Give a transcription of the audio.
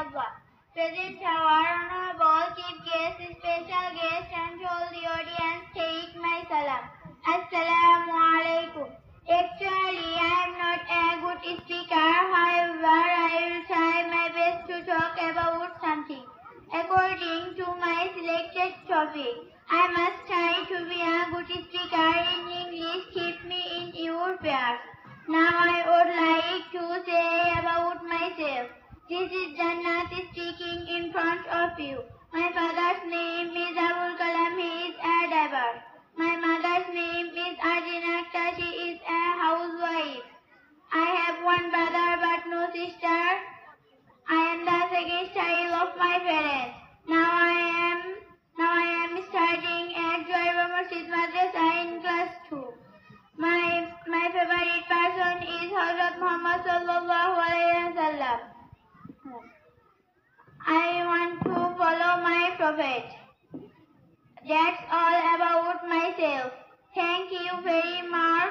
Allah. Present our honorable chief guest, special guest, and all the audience take my salam. Assalamu alaikum. Actually, I am not a good speaker. However, I will try my best to talk about something. According to my selected topic, I must try to be a good speaker in English. Keep me in your prayers. Now I would like to say about myself. This is Jannat speaking in front of you. My father's name is Abul Kalam. He is a diver. My mother's name is Arjuna Akhtar. She is a housewife. I have one brother but no sister. I am the second child of my parents. Now I am studying at Joyba Masjid Madrasa in class 2. My favorite person is Hazrat Muhammad sallallahu alaihi wasallam. I want to follow my prophet. That's all about myself. Thank you very much.